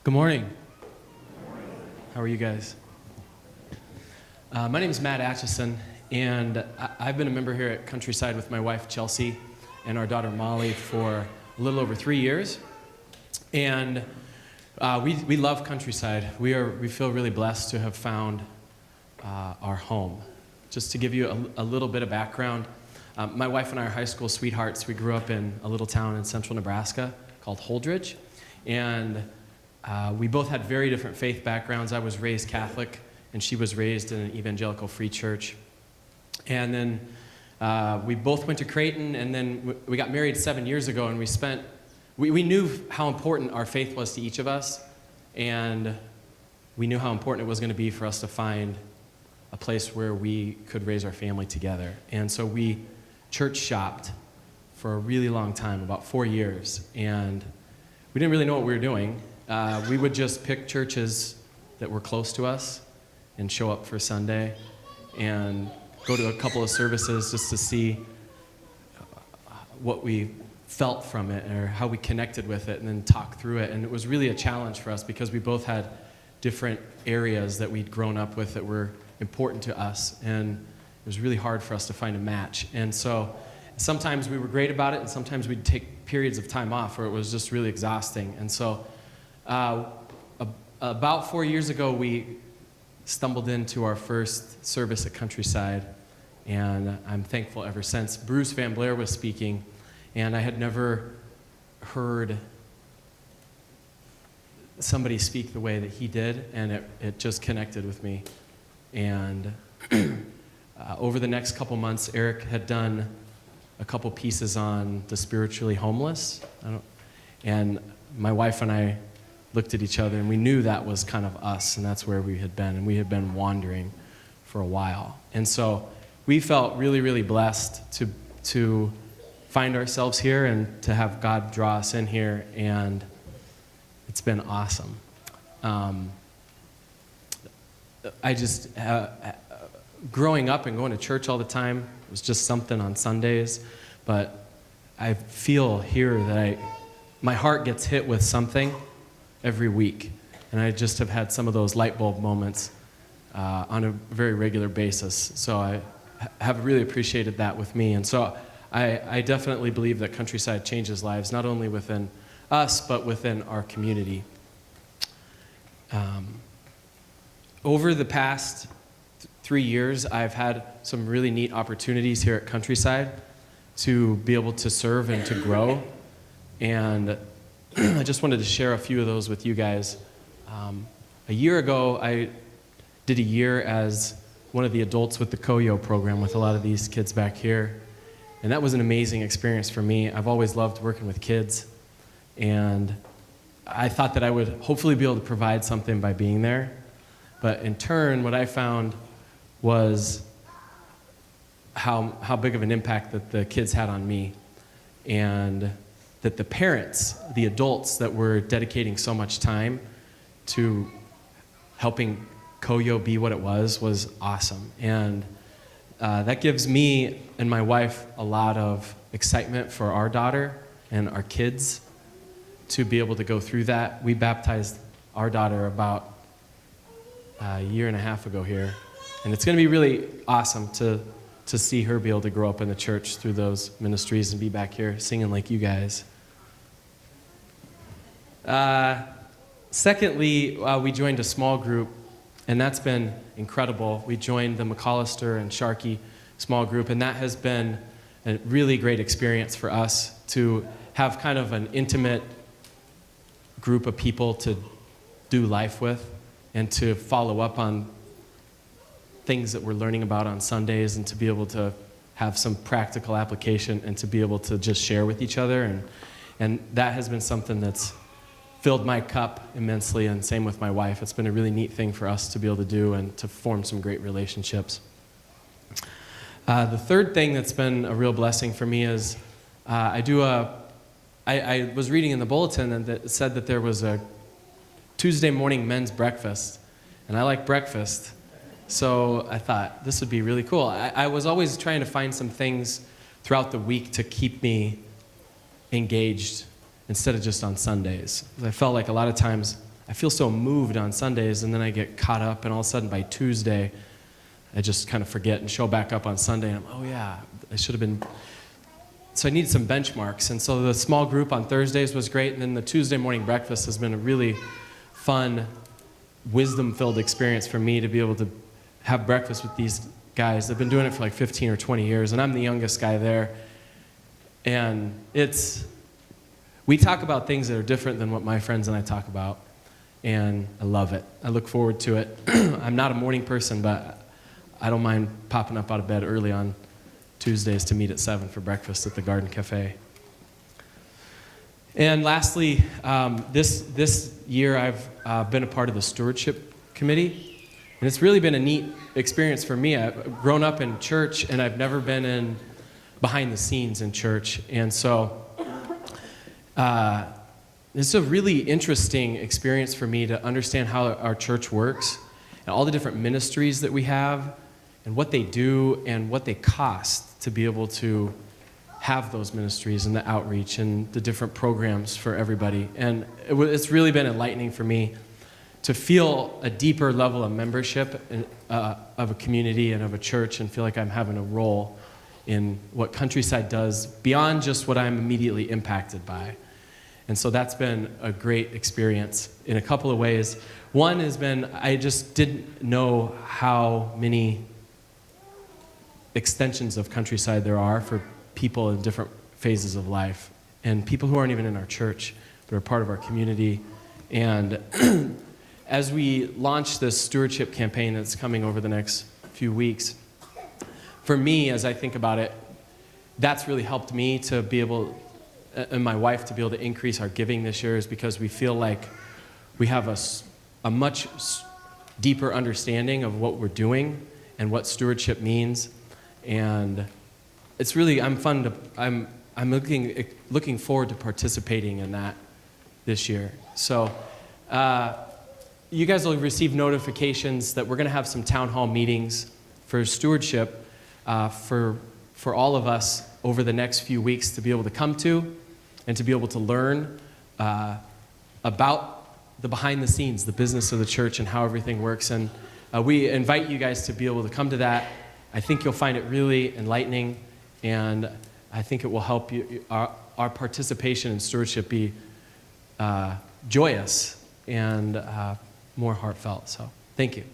Good morning. How are you guys? My name is Matt Atchison, and I've been a member here at Countryside with my wife, Chelsea, and our daughter, Molly, for a little over 3 years. And we love Countryside. We feel really blessed to have found our home. Just to give you a little bit of background, my wife and I are high school sweethearts. We grew up in a little town in central Nebraska called Holdridge, and we both had very different faith backgrounds. I was raised Catholic, and she was raised in an evangelical free church. And then we both went to Creighton, and then we got married 7 years ago, and we knew how important our faith was to each of us, and we knew how important it was going to be for us to find a place where we could raise our family together. And so we church shopped for a really long time, about 4 years, and we didn't really know what we were doing. We would just pick churches that were close to us and show up for Sunday and go to a couple of services just to see what we felt from it or how we connected with it, and then talk through it. And it was really a challenge for us because we both had different areas that we'd grown up with that were important to us, and it was really hard for us to find a match. And so sometimes we were great about it, and sometimes we'd take periods of time off where it was just really exhausting. And so about 4 years ago, we stumbled into our first service at Countryside, and I'm thankful ever since. Bruce Van Blair was speaking, and I had never heard somebody speak the way that he did, and it just connected with me. And over the next couple months, Eric had done a couple pieces on the spiritually homeless, and my wife and I looked at each other, and we knew that was kind of us, and that's where we had been, and we had been wandering for a while. And so we felt really, really blessed to find ourselves here and to have God draw us in here, and it's been awesome. I just, growing up and going to church all the time, it was just something on Sundays, but I feel here that my heart gets hit with something every week, and I just have had some of those light bulb moments on a very regular basis. So I have really appreciated that with me, and so I definitely believe that Countryside changes lives, not only within us, but within our community. Over the past 3 years, I've had some really neat opportunities here at Countryside to be able to serve and to grow, and I just wanted to share a few of those with you guys. A year ago, I did a year as one of the adults with the KOYO program with a lot of these kids back here, and that was an amazing experience for me. I've always loved working with kids, and I thought that I would hopefully be able to provide something by being there, but in turn, what I found was how big of an impact that the kids had on me, and that the parents, the adults that were dedicating so much time to helping KOYO be what it was awesome. And that gives me and my wife a lot of excitement for our daughter and our kids to be able to go through that. We baptized our daughter about a year and a half ago here, and it's going to be really awesome to see her be able to grow up in the church through those ministries and be back here singing like you guys. Secondly, we joined a small group, and that's been incredible. We joined the McAllister and Sharkey small group, and that has been a really great experience for us to have kind of an intimate group of people to do life with and to follow up on things that we're learning about on Sundays, and to be able to have some practical application and to be able to just share with each other. And that has been something that's filled my cup immensely, and same with my wife. It's been a really neat thing for us to be able to do and to form some great relationships. The third thing that's been a real blessing for me is I was reading in the bulletin and it said that there was a Tuesday morning men's breakfast, and I like breakfast. So I thought this would be really cool. I was always trying to find some things throughout the week to keep me engaged instead of just on Sundays. I felt like a lot of times I feel so moved on Sundays, and then I get caught up, and all of a sudden by Tuesday, I just kind of forget and show back up on Sunday, and I'm, oh yeah, I should have been. So I needed some benchmarks, and so the small group on Thursdays was great, and then the Tuesday morning breakfast has been a really fun, wisdom-filled experience for me to be able to have breakfast with these guys. They've been doing it for like 15 or 20 years, and I'm the youngest guy there. And we talk about things that are different than what my friends and I talk about, and I love it. I look forward to it. I'm not a morning person, but I don't mind popping up out of bed early on Tuesdays to meet at 7 for breakfast at the Garden Cafe. And lastly, this year I've been a part of the Stewardship Committee, and it's really been a neat experience for me. I've grown up in church, and I've never been in behind the scenes in church, and so it's a really interesting experience for me to understand how our church works and all the different ministries that we have and what they do and what they cost to be able to have those ministries and the outreach and the different programs for everybody. And it's really been enlightening for me to feel a deeper level of membership of a community and of a church, and feel like I'm having a role in what Countryside does beyond just what I'm immediately impacted by. And so that's been a great experience in a couple of ways. One has been, I just didn't know how many extensions of Countryside there are for people in different phases of life, and people who aren't even in our church, but are part of our community. And as we launch this stewardship campaign that's coming over the next few weeks, for me, as I think about it, that's really helped me to be able, and my wife, to be able to increase our giving this year, is because we feel like we have a much deeper understanding of what we're doing and what stewardship means. And it's really, I'm looking forward to participating in that this year. So you guys will receive notifications that we're going to have some town hall meetings for stewardship for all of us over the next few weeks to be able to come to and to be able to learn about the behind the scenes, the business of the church and how everything works. And we invite you guys to be able to come to that. I think you'll find it really enlightening, and I think it will help you, our participation in stewardship be joyous and more heartfelt. So thank you.